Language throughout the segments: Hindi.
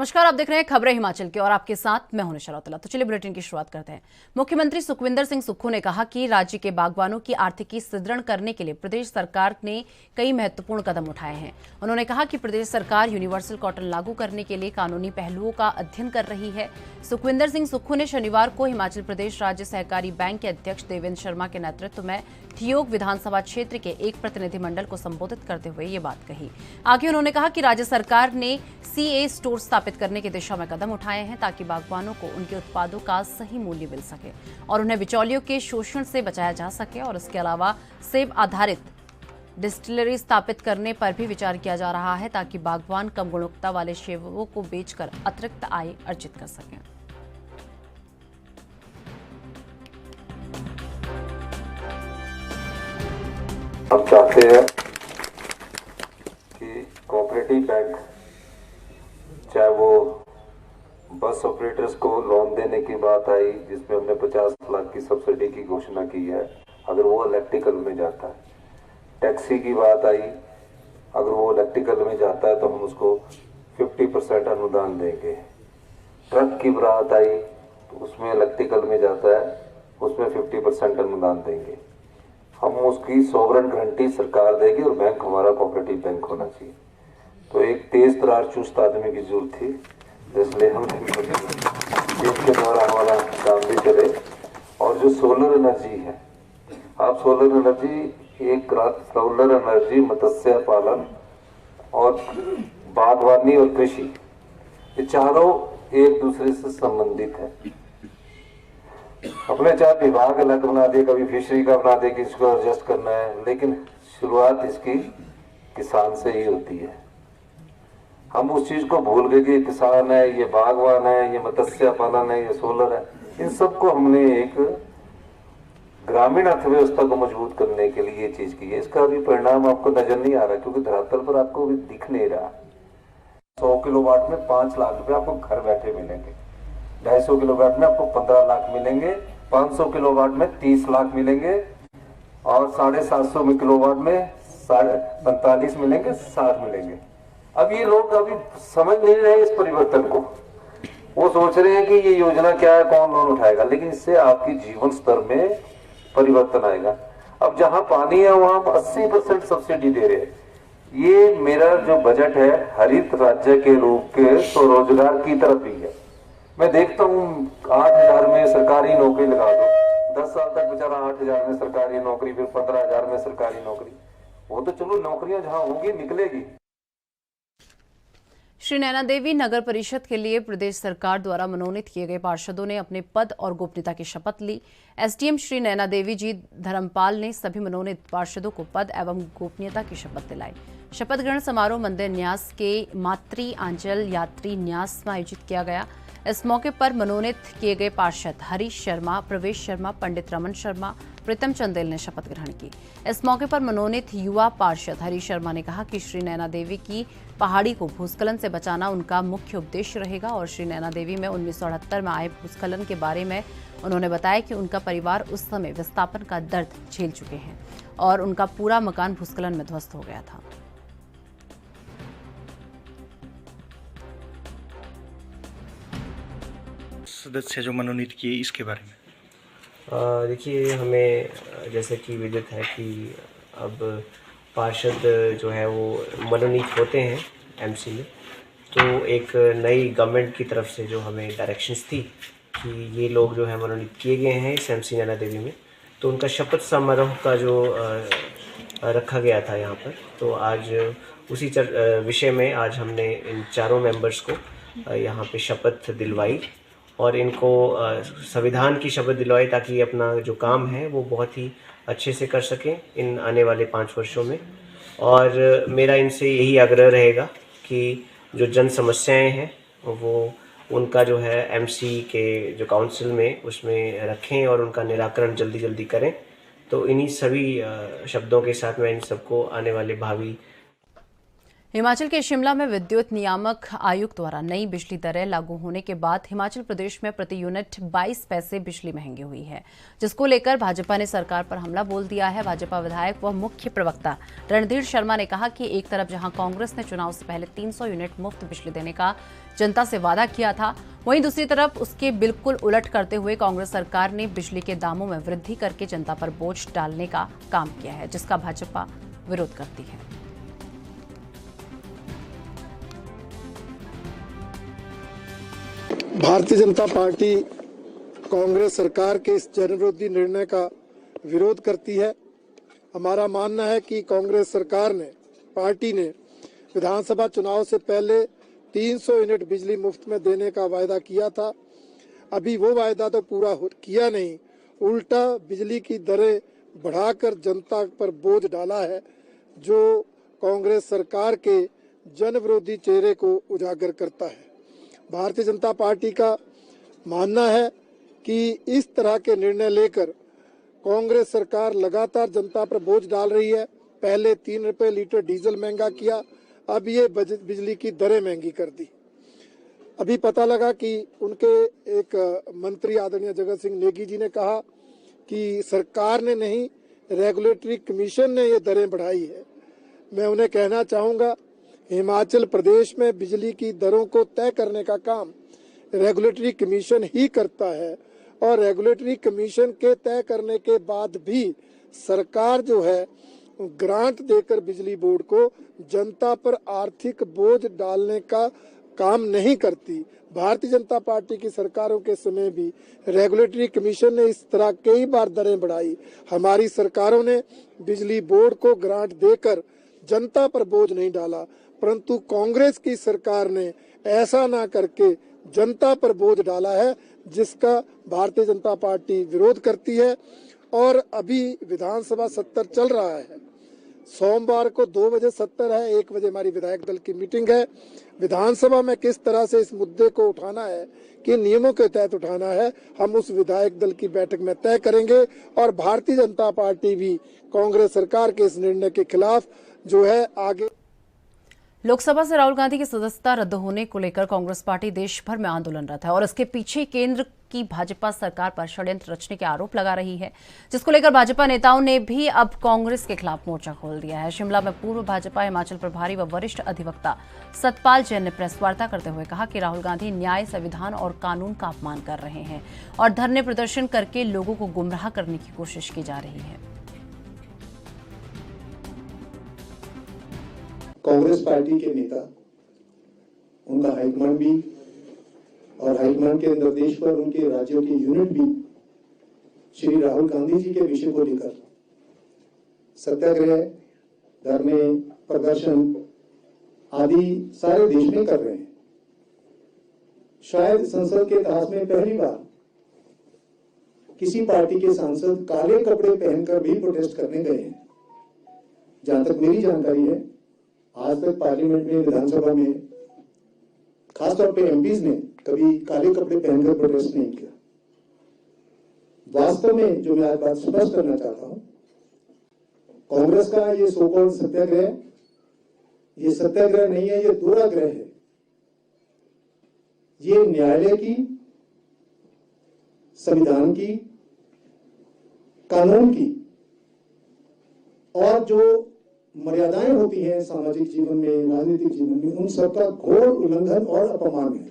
नमस्कार, आप देख रहे हैं खबरें हिमाचल की और आपके साथ मैं हूं निशा रौतेला। तो चलिए बुलेटिन की शुरुआत करते हैं। मुख्यमंत्री सुखविंदर सिंह सुक्खू ने कहा कि राज्य के बागवानों की आर्थिकी सुदृढ़ करने के लिए प्रदेश सरकार ने कई महत्वपूर्ण कदम उठाए हैं। उन्होंने कहा कि प्रदेश सरकार यूनिवर्सल कॉटन लागू करने के लिए कानूनी पहलुओं का अध्ययन कर रही है। सुखविंदर सिंह सुक्खू ने शनिवार को हिमाचल प्रदेश राज्य सहकारी बैंक के अध्यक्ष देवेंद्र शर्मा के नेतृत्व में ठियोग विधानसभा क्षेत्र के एक प्रतिनिधिमंडल को संबोधित करते हुए ये बात कही। आगे उन्होंने कहा कि राज्य सरकार ने सीए स्टोर स्थापित करने की दिशा में कदम उठाए हैं ताकि बागवानों को उनके उत्पादों का सही मूल्य मिल सके और उन्हें बिचौलियों के शोषण से बचाया जा सके। और इसके अलावा सेब आधारित डिस्टिलरी स्थापित करने पर भी विचार किया जा रहा है ताकि बागवान कम गुणवत्ता वाले सेबों को बेचकर अतिरिक्त आय अर्जित कर सकें। हम चाहते हैं कि कोऑपरेटिव बैंक, चाहे वो बस ऑपरेटर्स को लोन देने की बात आई जिसमें हमने 50 लाख की सब्सिडी की घोषणा की है, अगर वो इलेक्ट्रिकल में जाता है, टैक्सी की बात आई, अगर वो इलेक्ट्रिकल में जाता है तो हम उसको 50% अनुदान देंगे। ट्रक की बात आई तो उसमें इलेक्ट्रिकल में जाता है, उसमें 50% अनुदान देंगे। हम उसकी सॉवरेन गारंटी सरकार देगी और बैंक हमारा कोऑपरेटिव बैंक होना चाहिए। तो एक तेज तरार चुस्त आदमी की जरूरत थी, इसलिए हम इसके द्वारा हमारा काम भी चले। और जो सोलर एनर्जी है, आप सोलर एनर्जी, मत्स्य पालन और बागवानी और कृषि, ये चारों एक दूसरे से संबंधित है। अपने चाहे विभाग अलग बना दे, कभी फिशरी का बना दे कि इसको एडजस्ट करना है, लेकिन शुरुआत इसकी किसान से ही होती है। हम उस चीज को भूल गए कि किसान है, ये बागवान है, ये मत्स्य पालन है, ये सोलर है। इन सबको हमने एक ग्रामीण अर्थव्यवस्था को मजबूत करने के लिए ये चीज की है। इसका भी परिणाम आपको नजर नहीं आ रहा क्योंकि धरातल पर आपको भी दिख नहीं रहा। 100 किलोवाट में 5 लाख रुपए आपको घर बैठे मिलेंगे, 250 किलोवाट में आपको 15 लाख मिलेंगे, 500 किलोवाट में 30 लाख मिलेंगे और 750 किलोवाट में 45 मिलेंगे, 60 मिलेंगे। अब ये लोग अभी समझ नहीं रहे इस परिवर्तन को। वो सोच रहे हैं कि ये योजना क्या है, कौन लोन उठाएगा, लेकिन इससे आपकी जीवन स्तर में परिवर्तन आएगा। अब जहां पानी है वहां 80% सब्सिडी दे रहे हैं। ये मेरा जो बजट है हरित राज्य के रूप के स्वरोजगार की तरफ ही है। मैं देखता हूँ 8,000 में सरकारी नौकरी लगा दो, 10 साल तक बेचारा 8,000 में सरकारी नौकरी, फिर 15,000 में सरकारी नौकरी। वो तो चलो नौकरियां जहां होंगी निकलेगी। श्री नैना देवी नगर परिषद के लिए प्रदेश सरकार द्वारा मनोनीत किए गए पार्षदों ने अपने पद और गोपनीयता की शपथ ली। एसडीएम श्री नैना देवी जी धर्मपाल ने सभी मनोनीत पार्षदों को पद एवं गोपनीयता की शपथ दिलाई। शपथ ग्रहण समारोह मंदिर न्यास के मातृ आंचल यात्री न्यास में आयोजित किया गया। इस मौके पर मनोनीत किए गए पार्षद हरीश शर्मा, प्रवेश शर्मा, पंडित रमन शर्मा, प्रीतम चंदेल ने शपथ ग्रहण की। इस मौके पर मनोनीत युवा पार्षद हरीश शर्मा ने कहा कि श्री नैना देवी की पहाड़ी को भूस्खलन से बचाना उनका मुख्य उद्देश्य रहेगा और श्री नैना देवी में 1978 में आए भूस्खलन के बारे में उन्होंने बताया कि उनका परिवार उस समय विस्थापन का दर्द झेल चुके हैं और उनका पूरा मकान भूस्खलन में ध्वस्त हो गया था। सदस्य जो मनोनीत किए इसके बारे में देखिए, हमें जैसे कि विदित है कि अब पार्षद जो है वो मनोनीत होते हैं एमसी में, तो एक नई गवर्नमेंट की तरफ से जो हमें डायरेक्शंस थी कि ये लोग जो है मनोनीत किए गए हैं इस एमसी नैना देवी में, तो उनका शपथ समारोह का जो रखा गया था यहाँ पर, तो आज उसी विषय में आज हमने इन चारों मेंबर्स को यहाँ पे शपथ दिलवाई और इनको संविधान की शपथ दिलवाई ताकि अपना जो काम है वो बहुत ही अच्छे से कर सकें इन आने वाले 5 वर्षों में। और मेरा इनसे यही आग्रह रहेगा कि जो जन समस्याएं हैं वो उनका जो है एमसी के जो काउंसिल में उसमें रखें और उनका निराकरण जल्दी जल्दी करें। तो इन्हीं सभी शब्दों के साथ मैं इन सबको आने वाले भावी हिमाचल के शिमला में विद्युत नियामक आयोग द्वारा नई बिजली दरें लागू होने के बाद हिमाचल प्रदेश में प्रति यूनिट 22 पैसे बिजली महंगी हुई है, जिसको लेकर भाजपा ने सरकार पर हमला बोल दिया है। भाजपा विधायक व मुख्य प्रवक्ता रणधीर शर्मा ने कहा कि एक तरफ जहां कांग्रेस ने चुनाव से पहले 300 यूनिट मुफ्त बिजली देने का जनता से वादा किया था, वहीं दूसरी तरफ उसके बिल्कुल उलट करते हुए कांग्रेस सरकार ने बिजली के दामों में वृद्धि करके जनता पर बोझ डालने का काम किया है, जिसका भाजपा विरोध करती है। भारतीय जनता पार्टी कांग्रेस सरकार के इस जनविरोधी निर्णय का विरोध करती है। हमारा मानना है कि कांग्रेस सरकार ने, पार्टी ने विधानसभा चुनाव से पहले 300 यूनिट बिजली मुफ्त में देने का वायदा किया था। अभी वो वायदा तो पूरा किया नहीं, उल्टा बिजली की दरें बढ़ाकर जनता पर बोझ डाला है, जो कांग्रेस सरकार के जनविरोधी चेहरे को उजागर करता है। भारतीय जनता पार्टी का मानना है कि इस तरह के निर्णय लेकर कांग्रेस सरकार लगातार जनता पर बोझ डाल रही है। पहले 3 रुपए लीटर डीजल महंगा किया, अब ये बिजली की दरें महंगी कर दी। अभी पता लगा कि उनके एक मंत्री आदरणीय जगत सिंह नेगी जी ने कहा कि सरकार ने नहीं, रेगुलेटरी कमीशन ने ये दरें बढ़ाई है। मैं उन्हें कहना चाहूँगा, हिमाचल प्रदेश में बिजली की दरों को तय करने का काम रेगुलेटरी कमीशन ही करता है, और रेगुलेटरी कमीशन के तय करने के बाद भी सरकार जो है ग्रांट देकर बिजली बोर्ड को जनता पर आर्थिक बोझ डालने का काम नहीं करती। भारतीय जनता पार्टी की सरकारों के समय भी रेगुलेटरी कमीशन ने इस तरह कई बार दरें बढ़ाई। हमारी सरकारों ने बिजली बोर्ड को ग्रांट देकर जनता पर बोझ नहीं डाला, परंतु कांग्रेस की सरकार ने ऐसा ना करके जनता पर बोझ डाला है, जिसका भारतीय जनता पार्टी विरोध करती है। और अभी विधानसभा सत्र चल रहा है। सोमवार को 2 बजे सत्र है, 1 बजे हमारी विधायक दल की मीटिंग है। विधानसभा में किस तरह से इस मुद्दे को उठाना है, किन नियमों के तहत उठाना है, हम उस विधायक दल की बैठक में तय करेंगे। और भारतीय जनता पार्टी भी कांग्रेस सरकार के इस निर्णय के खिलाफ जो है आगे। लोकसभा से राहुल गांधी की सदस्यता रद्द होने को लेकर कांग्रेस पार्टी देश भर में आंदोलनरत है और इसके पीछे केंद्र की भाजपा सरकार पर षड्यंत्र रचने के आरोप लगा रही है, जिसको लेकर भाजपा नेताओं ने भी अब कांग्रेस के खिलाफ मोर्चा खोल दिया है। शिमला में पूर्व भाजपा हिमाचल प्रभारी व वरिष्ठ अधिवक्ता सतपाल जैन ने प्रेस वार्ता करते हुए कहा कि राहुल गांधी न्याय, संविधान और कानून का अपमान कर रहे हैं और धरने प्रदर्शन करके लोगों को गुमराह करने की कोशिश की जा रही है। कांग्रेस पार्टी के नेता, उनका हाईकमांड भी और हाईकमांड के निर्देश पर उनके राज्यों की यूनिट भी श्री राहुल गांधी जी के विषय को लेकर सत्याग्रह, धरने, प्रदर्शन आदि सारे देश में कर रहे हैं। शायद संसद के इतिहास में पहली बार किसी पार्टी के सांसद काले कपड़े पहनकर भी प्रोटेस्ट करने गए हैं। जहां तक मेरी जानकारी है, आज तक पार्लियामेंट में, विधानसभा में, खासतौर पे एमपीज ने कभी काले कपड़े पहनकर प्रोटेस्ट नहीं किया। वास्तव में जो मैं आज बात स्पष्ट करना चाहता हूं, कांग्रेस का ये सो कॉल्ड सत्याग्रह, ये सत्याग्रह नहीं है, ये दुराग्रह है। ये न्यायालय की, संविधान की, कानून की और जो मर्यादाएं होती हैं सामाजिक जीवन में, राजनीतिक जीवन में, उन सबका घोर उल्लंघन और अपमान है।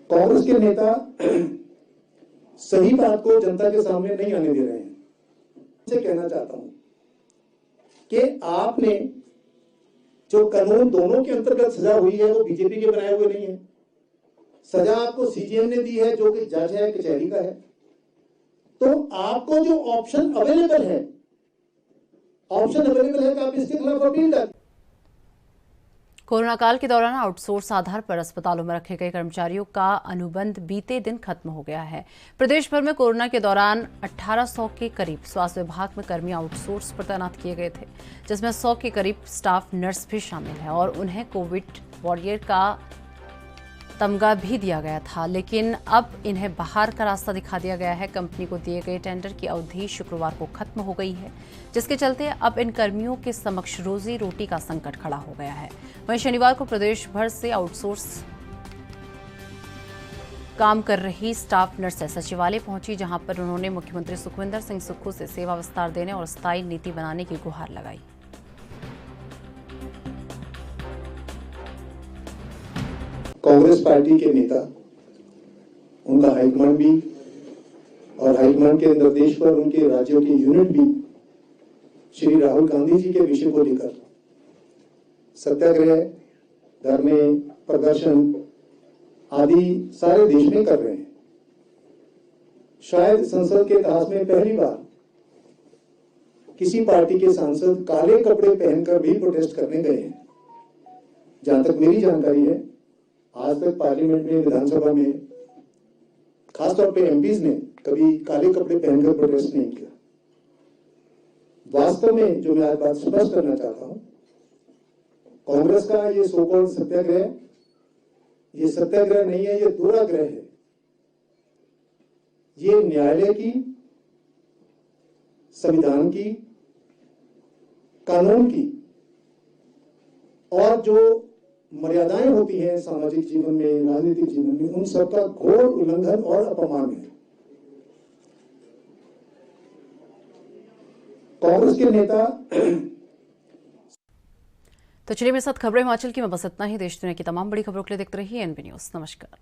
कांग्रेस के नेता सही बात को जनता के सामने नहीं आने दे रहे हैं। मैं कहना चाहता हूं कि आपने जो कानून दोनों के अंतर्गत सजा हुई है वो बीजेपी के बनाए हुए नहीं है। सजा आपको सीजेएम ने दी है, जो कि जज है, कचहरी का है। तो आपको जो ऑप्शन अवेलेबल है कि आप इसके खिलाफ अपील करें। कोरोना काल के दौरान आउटसोर्स आधार पर अस्पतालों में रखे गए कर्मचारियों का अनुबंध बीते दिन खत्म हो गया है। प्रदेश भर में कोरोना के दौरान 1800 के करीब स्वास्थ्य विभाग में कर्मी आउटसोर्स पर तैनात किए गए थे, जिसमें 100 के करीब स्टाफ नर्स भी शामिल है और उन्हें कोविड वॉरियर का तमगा भी दिया गया था, लेकिन अब इन्हें बाहर का रास्ता दिखा दिया गया है। कंपनी को दिए गए टेंडर की अवधि शुक्रवार को खत्म हो गई है, जिसके चलते अब इन कर्मियों के समक्ष रोजी रोटी का संकट खड़ा हो गया है। वहीं शनिवार को प्रदेश भर से आउटसोर्स काम कर रही स्टाफ नर्सें सचिवालय पहुंची, जहां पर उन्होंने मुख्यमंत्री सुखविंदर सिंह सुक्खू से सेवा विस्तार देने और स्थायी नीति बनाने की गुहार लगाई। कांग्रेस पार्टी के नेता, उनका हाईकमांड भी और हाईकमांड के निर्देश पर उनके राज्यों की यूनिट भी श्री राहुल गांधी जी के विषय को लेकर सत्याग्रह, धरने, प्रदर्शन आदि सारे देश में कर रहे हैं। शायद संसद के इतिहास में पहली बार किसी पार्टी के सांसद काले कपड़े पहनकर भी प्रोटेस्ट करने गए हैं। जहां तक मेरी जानकारी है, आज तक पार्लियामेंट में, विधानसभा में, खासतौर पे एमपीज ने कभी काले कपड़े पहनकर प्रोटेस्ट नहीं किया। वास्तव में जो मैं आज बात स्पष्ट करना चाहता हूं, कांग्रेस का ये सो कॉल्ड सत्याग्रह, ये सत्याग्रह नहीं है, ये दुराग्रह है। ये न्यायालय की, संविधान की, कानून की और जो मर्यादाएं होती हैं सामाजिक जीवन में, राजनीतिक जीवन में, उन सबका घोर उल्लंघन और अपमान है। कांग्रेस के नेता। तो चलिए मेरे साथ खबरें हिमाचल की मैं बस इतना ही। देश दुनिया की तमाम बड़ी खबरों के लिए देखते रहिए एनबी न्यूज। नमस्कार।